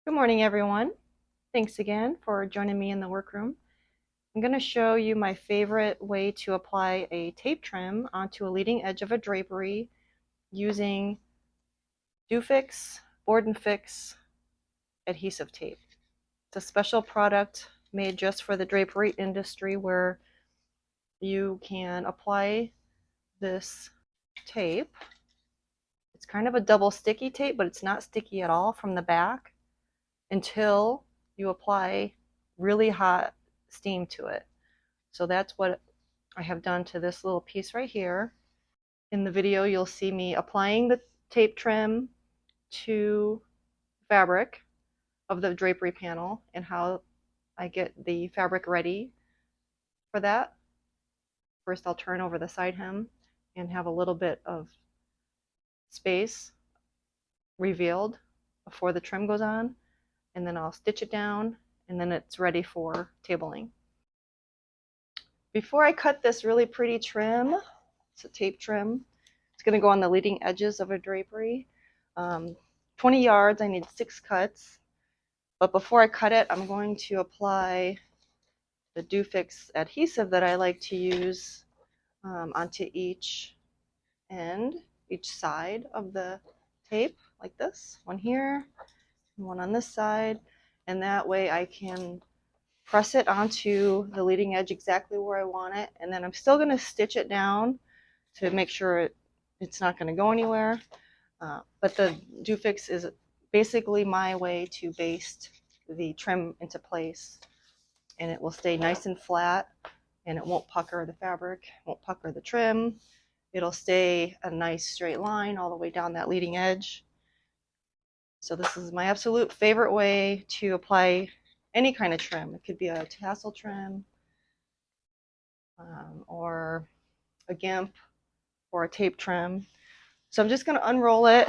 Good morning, everyone. Thanks again for joining me in the workroom. I'm going to show you my favorite way to apply a tape trim onto a leading edge of a drapery using Dofix Board and Fix adhesive tape. It's a special product made just for the drapery industry where you can apply this tape. It's kind of a double sticky tape, but it's not sticky at all from the back until you apply really hot steam to it. So that's what I have done to this little piece right here. In the video, you'll see me applying the tape trim to fabric of the drapery panel and how I get the fabric ready for that. First, I'll turn over the side hem and have a little bit of space revealed before the trim goes on, and then I'll stitch it down, and then it's ready for tabling. Before I cut this really pretty trim, it's a tape trim, it's going to go on the leading edges of a drapery. 20 yards, I need 6 cuts. But before I cut it, I'm going to apply the Dofix adhesive that I like to use onto each end, each side of the tape, like this. One here, one on this side, and that way I can press it onto the leading edge exactly where I want it, and then I'm still going to stitch it down to make sure it's not going to go anywhere. But the Dofix is basically my way to baste the trim into place, and it will stay nice and flat, and it won't pucker the fabric, won't pucker the trim. It'll stay a nice straight line all the way down that leading edge. So this is my absolute favorite way to apply any kind of trim. It could be a tassel trim, or a gimp, or a tape trim. So I'm just going to unroll it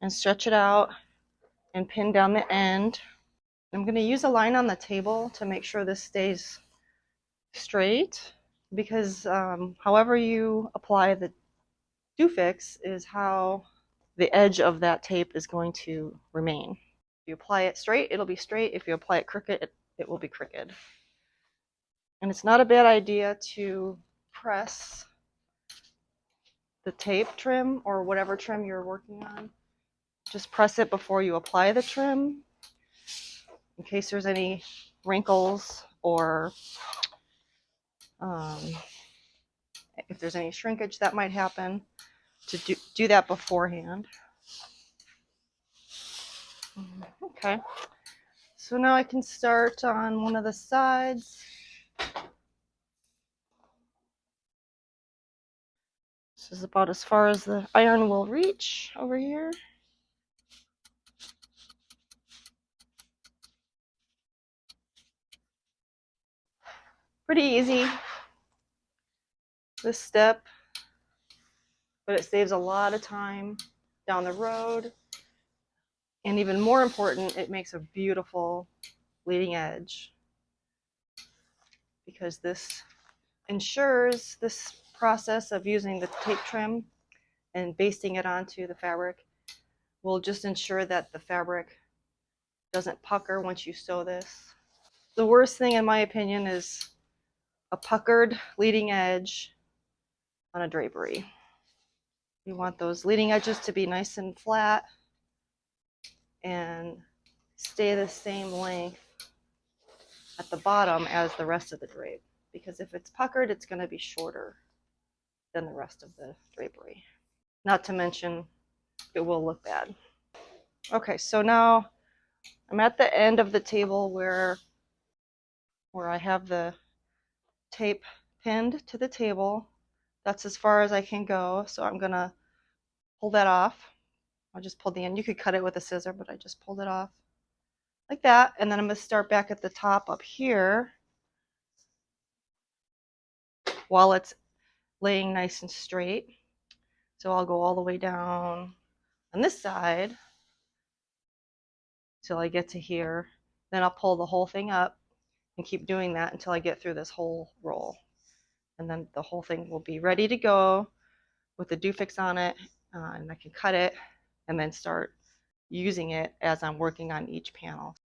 and stretch it out and pin down the end. I'm going to use a line on the table to make sure this stays straight, because however you apply the Dofix is how the edge of that tape is going to remain. If you apply it straight, it'll be straight. If you apply it crooked, it will be crooked. And it's not a bad idea to press the tape trim or whatever trim you're working on. Just press it before you apply the trim in case there's any wrinkles, or if there's any shrinkage that might happen, to do that beforehand. Okay, so now I can start on one of the sides. This is about as far as the iron will reach over here. Pretty easy, this step, but it saves a lot of time down the road. And even more important, it makes a beautiful leading edge, because this ensures, this process of using the tape trim and basting it onto the fabric will just ensure that the fabric doesn't pucker once you sew this. The worst thing, in my opinion, is a puckered leading edge on a drapery. You want those leading edges to be nice and flat and stay the same length at the bottom as the rest of the drape, because if it's puckered, it's going to be shorter than the rest of the drapery. Not to mention, it will look bad. Okay, so now I'm at the end of the table where I have the tape pinned to the table. That's as far as I can go, so I'm gonna pull that off. I'll just pull the end. You could cut it with a scissor, but I just pulled it off like that, and then I'm gonna start back at the top up here while it's laying nice and straight. So I'll go all the way down on this side till I get to here. Then I'll pull the whole thing up and keep doing that until I get through this whole roll. And then the whole thing will be ready to go with the Dofix on it, and I can cut it and then start using it as I'm working on each panel.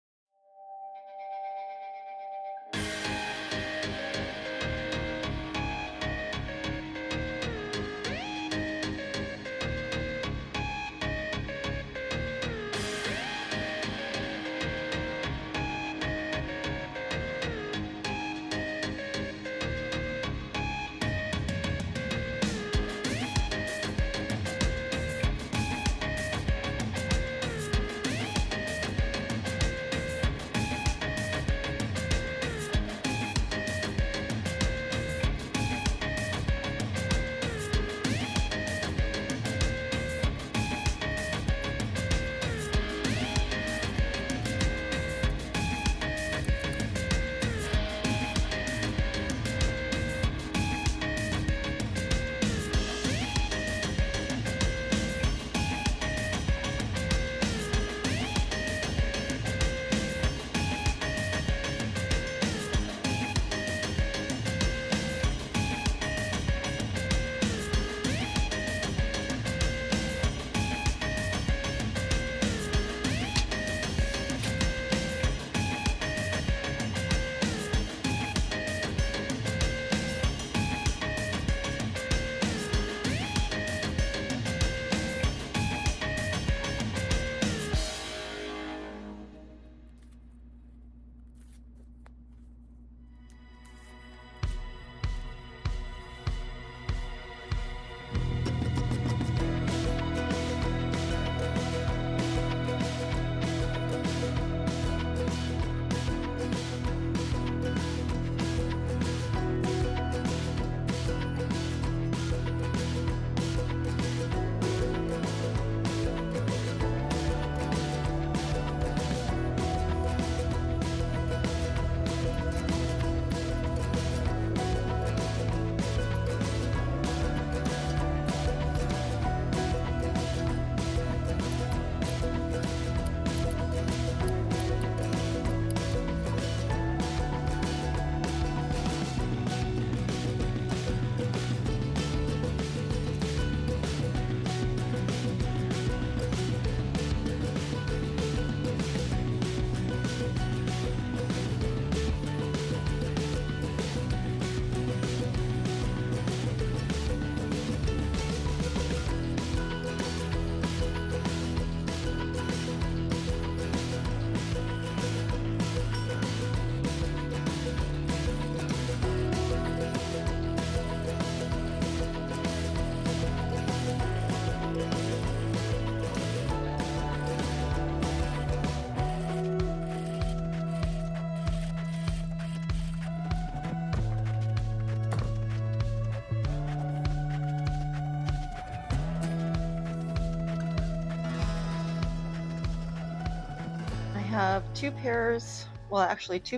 I have two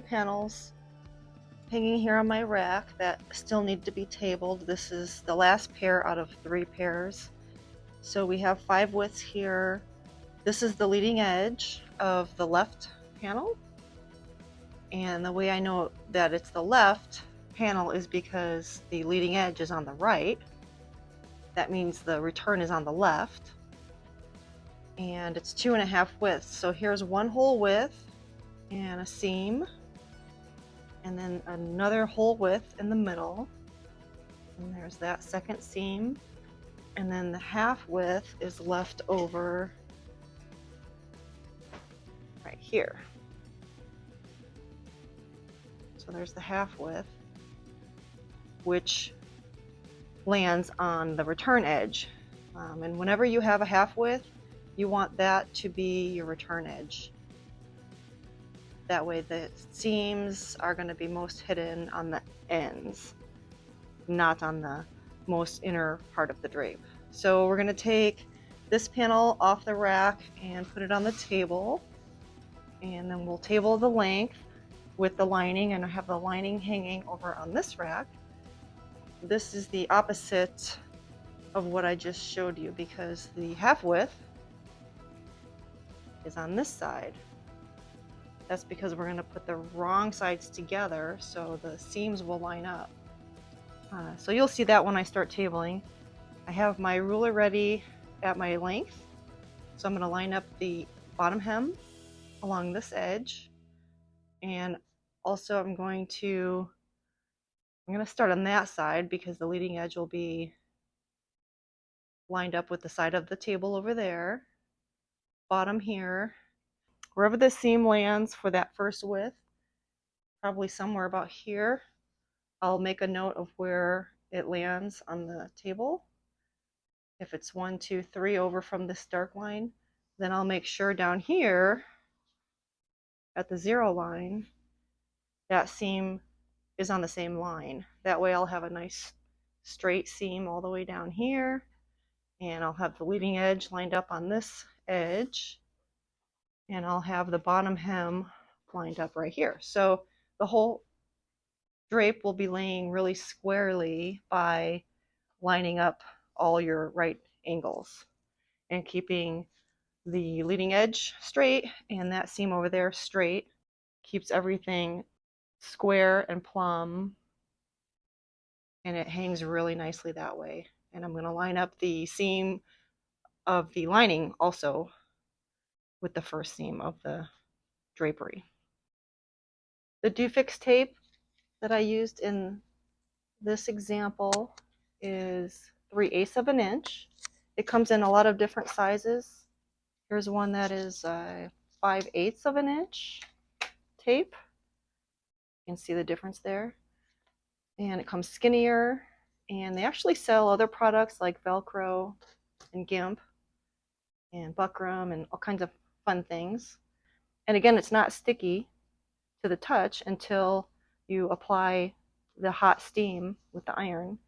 panels hanging here on my rack that still need to be tabled. This is the last pair out of 3 pairs. So we have 5 widths here. This is the leading edge of the left panel. And the way I know that it's the left panel is because the leading edge is on the right. That means the return is on the left. And it's 2.5 widths. So here's 1 hole width and a seam, and then another hole width in the middle, and there's that second seam, and then the half width is left over right here. So there's the half width, which lands on the return edge. And whenever you have a half width, you want that to be your return edge. That way the seams are going to be most hidden on the ends, not on the most inner part of the drape. So we're going to take this panel off the rack and put it on the table, and then we'll table the length with the lining, and I have the lining hanging over on this rack. This is the opposite of what I just showed you because the half width is on this side. That's because we're going to put the wrong sides together so the seams will line up. So you'll see that when I start tabling. I have my ruler ready at my length, so I'm going to line up the bottom hem along this edge, and also I'm going to start on that side because the leading edge will be lined up with the side of the table over there. Bottom here, wherever the seam lands for that first width, probably somewhere about here, I'll make a note of where it lands on the table. If it's 1, 2, 3 over from this dark line, then I'll make sure down here at the 0 line, that seam is on the same line. That way I'll have a nice straight seam all the way down here, and I'll have the leading edge lined up on this edge, and I'll have the bottom hem lined up right here. So the whole drape will be laying really squarely by lining up all your right angles and keeping the leading edge straight and that seam over there straight. Keeps everything square and plumb, and it hangs really nicely that way. And I'm going to line up the seam of the lining also with the first seam of the drapery. The Dofix tape that I used in this example is 3/8 of an inch. It comes in a lot of different sizes. Here's one that is 5/8 of an inch tape. You can see the difference there. And it comes skinnier, and they actually sell other products like Velcro and GIMP and Buckram and all kinds of fun things. And again, it's not sticky to the touch until you apply the hot steam with the iron.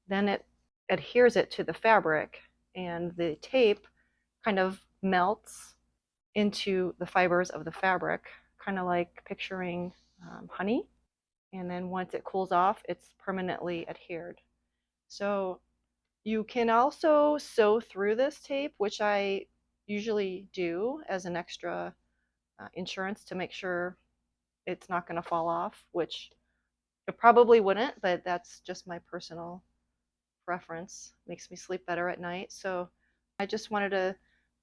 Then it adheres it to the fabric, and the tape kind of melts into the fibers of the fabric, kind of like picturing honey. And then once it cools off, it's permanently adhered. So you can also sew through this tape, which I usually do as an extra insurance to make sure it's not going to fall off, which it probably wouldn't, but that's just my personal preference. Makes me sleep better at night. So I just wanted to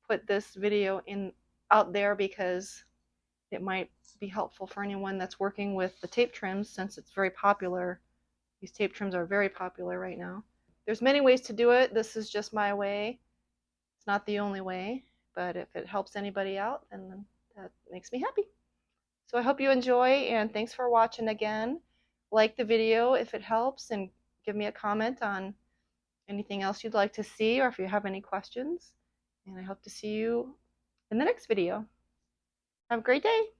put this video out there because it might be helpful for anyone that's working with the tape trims, since it's very popular. These tape trims are very popular right now. There's many ways to do it. This is just my way. It's not the only way, but if it helps anybody out, then that makes me happy. So I hope you enjoy, and thanks for watching again. Like the video if it helps, and give me a comment on anything else you'd like to see, or if you have any questions. And I hope to see you in the next video. Have a great day.